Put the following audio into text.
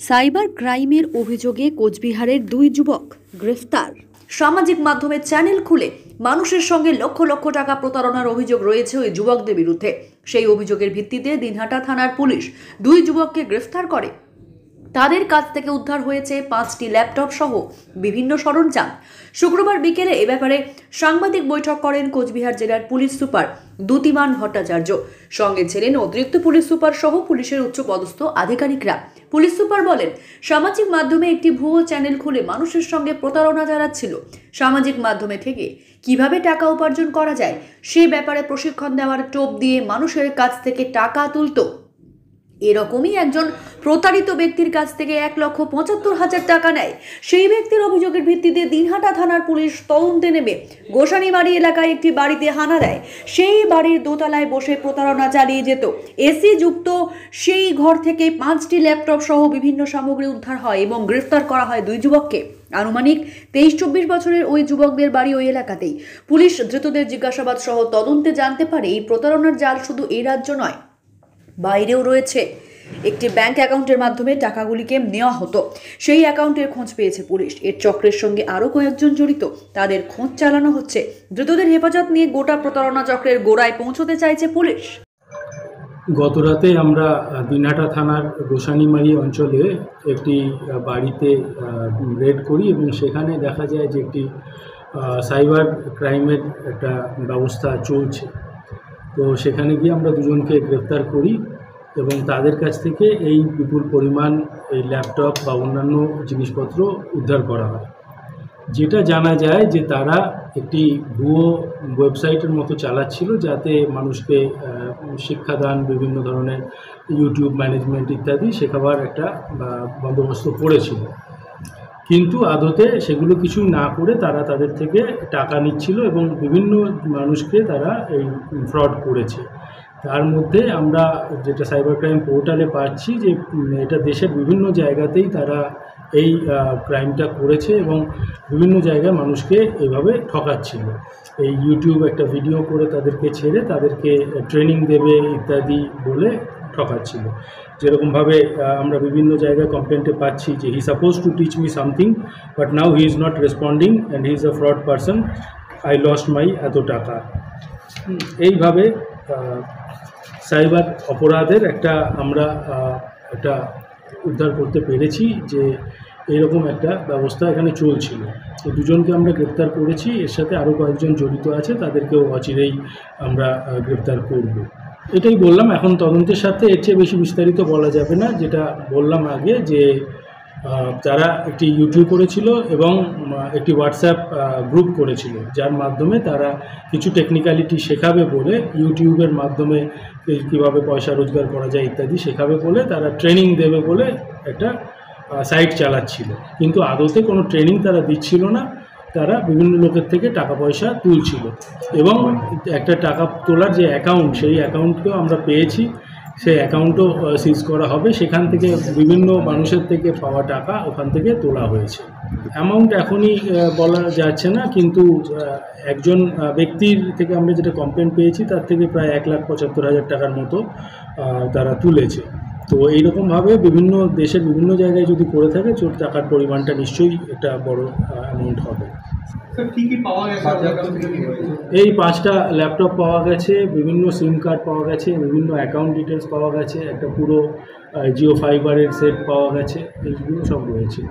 Cyber ক্রাইমের অভিযোগে কোচবিহারের দুই যুবক গ্রেফতার। সামাজিক মাধ্যমে চ্যানেল খুলে মানুষের সঙ্গে লক্ষ লক্ষ টাকা প্রতারণার অভিযোগ রয়েছে ওই যুবকদের বিরুদ্ধে। সেই অভিযোগের ভিত্তিতে দিনহাটা থানার পুলিশ দুই যুবককে গ্রেফতার করে। তাদের কাছ থেকে উদ্ধার হয়েছে 5টি ল্যাপটপ সহ বিভিন্ন সরঞ্জাম। শুক্রবার বিকেলে এ ব্যাপারে সাংবাদিক বৈঠক করেন কোচবিহার জেলার পুলিশ সুপার দ্যুতিমান ভট্টাচার্য। সঙ্গে ছিলেন অতিরিক্ত পুলিশ সুপার সহ পুলিশের উচ্চপদস্থ আধিকারিকরা। পুলিশ সুপার বলেন, সামাজিক মাধ্যমে একটি ভুয়ো চ্যানেল খুলে মানুষের সঙ্গে প্রতারণা চালাচ্ছিল। সামাজিক মাধ্যমে থেকে কিভাবে টাকা উপার্জন করা যায় সে ব্যাপারে প্রশিক্ষণ দেওয়ার টোপ দিয়ে মানুষের কাছ থেকে টাকা তুলত। এরকমই একজন প্রতারিত ব্যক্তির কাছ থেকে 1,75,000 টাকা নেয়। সেই ব্যক্তির অভিযোগের ভিত্তিতে দিনহাটা থানার পুলিশ তদন্তে নেমে গোসানিবাড়ি এলাকায় একটি বাড়িতে হানা দেয়। সেই বাড়ির দোতলায় বসে প্রতারণা চালিয়ে যেত এসি যুক্ত সেই ঘর থেকে 5টি ল্যাপটপ সহ বিভিন্ন সামগ্রী উদ্ধার হয় এবং গ্রেফতার করা হয় দুই যুবককে। আনুমানিক 23-24 বছরের ওই যুবকদের বাড়ি ওই এলাকাতেই। পুলিশ ধৃতদের জিজ্ঞাসাবাদ সহ তদন্তে জানতে পারে এই প্রতারণার জাল শুধু এই রাজ্য নয়, বাইরেও রয়েছে। একটি ব্যাংক অ্যাকাউন্টের মাধ্যমে টাকাগুলিকে নেওয়া হতো, সেই অ্যাকাউন্টের খোঁজ পেয়েছে পুলিশ। এর চক্রের সঙ্গে আরও কয়েকজন জড়িত, তাদের খোঁজ চালানো হচ্ছে। ধৃতদের হেফাজত নিয়ে গোটা প্রতারণা চক্রের গোড়ায় পৌঁছতে চাইছে পুলিশ। গতরাতে আমরা দিনহাটা থানার গোসানিমারি অঞ্চলে একটি বাড়িতে রেড করি এবং সেখানে দেখা যায় যে একটি সাইবার ক্রাইমের একটা ব্যবস্থা চলছে। তো সেখানে গিয়ে আমরা দুজনকে গ্রেফতার করি এবং তাদের কাছ থেকে এই বিপুল পরিমাণ এই ল্যাপটপ বা অন্যান্য জিনিসপত্র উদ্ধার করা হয়। যেটা জানা যায় যে তারা একটি ভুয়ো ওয়েবসাইটের মতো চালাচ্ছিল, যাতে মানুষকে শিক্ষাদান, বিভিন্ন ধরনের ইউটিউব ম্যানেজমেন্ট ইত্যাদি শেখাবার একটা বন্দোবস্ত করেছিল। কিন্তু আদতে সেগুলো কিছু না করে তারা তাদের থেকে টাকা নিচ্ছিল এবং বিভিন্ন মানুষকে তারা এই ফ্রড করেছে। তার মধ্যে আমরা যেটা সাইবার ক্রাইম পোর্টালে পাচ্ছি যে এটা দেশের বিভিন্ন জায়গাতেই তারা এই ক্রাইমটা করেছে এবং বিভিন্ন জায়গায় মানুষকে এভাবে ঠকাচ্ছিল। এই ইউটিউব একটা ভিডিও করে তাদেরকে ছেড়ে তাদেরকে ট্রেনিং দেবে ইত্যাদি বলে ঠকাচ্ছিল। যেরকমভাবে আমরা বিভিন্ন জায়গায় কমপ্লেন্টে পাচ্ছি যে হি suppose to teach me something but now he is not responding and he is a fraud person, I lost my এত টাকা। এইভাবে সাইবার অপরাধের আমরা একটা উদ্ধার করতে পেরেছি যে এরকম একটা ব্যবস্থা এখানে চলছিল। তো দুজনকে আমরা গ্রেপ্তার করেছি, এর সাথে আরও কয়েকজন জড়িত আছে, তাদেরকেও অচিরেই আমরা গ্রেপ্তার করব। এটাই বললাম, এখন তদন্তের সাথে এর চেয়ে বেশি বিস্তারিত বলা যাবে না। যেটা বললাম আগে যে তারা একটি ইউটিউব করেছিল এবং একটি হোয়াটসঅ্যাপ গ্রুপ করেছিল, যার মাধ্যমে তারা কিছু টেকনিক্যালিটি শেখাবে বলে, ইউটিউবের মাধ্যমে কীভাবে পয়সা রোজগার করা যায় ইত্যাদি শেখাবে বলে, তারা ট্রেনিং দেবে বলে একটা সাইট চালাচ্ছিল। কিন্তু আদতে কোনো ট্রেনিং তারা দিচ্ছিল না, তারা বিভিন্ন লোকের থেকে টাকা পয়সা তুলছিল এবং একটা টাকা তোলার যে অ্যাকাউন্ট, সেই অ্যাকাউন্টকেও আমরা পেয়েছি। সেই অ্যাকাউন্টও সিজ করা হবে, সেখান থেকে বিভিন্ন মানুষের থেকে পাওয়া টাকা ওখান থেকে তোলা হয়েছে। অ্যামাউন্ট এখনই বলা যাচ্ছে না, কিন্তু একজন ব্যক্তির থেকে আমরা যেটা কমপ্লেন পেয়েছি তার থেকে প্রায় 1,75,000 টাকার মতো তারা তুলেছে। তো এইরকমভাবে বিভিন্ন দেশের বিভিন্ন জায়গায় যদি করে থাকে, চোর টাকার পরিমাণটা নিশ্চয়ই একটা বড় অ্যামাউন্ট হবে। এই 5টা ল্যাপটপ পাওয়া গেছে, বিভিন্ন সিম কার্ড পাওয়া গেছে, বিভিন্ন অ্যাকাউন্ট ডিটেলস পাওয়া গেছে, একটা পুরো জিও ফাইবারের সেট পাওয়া গেছে, এইগুলো সব রয়েছে।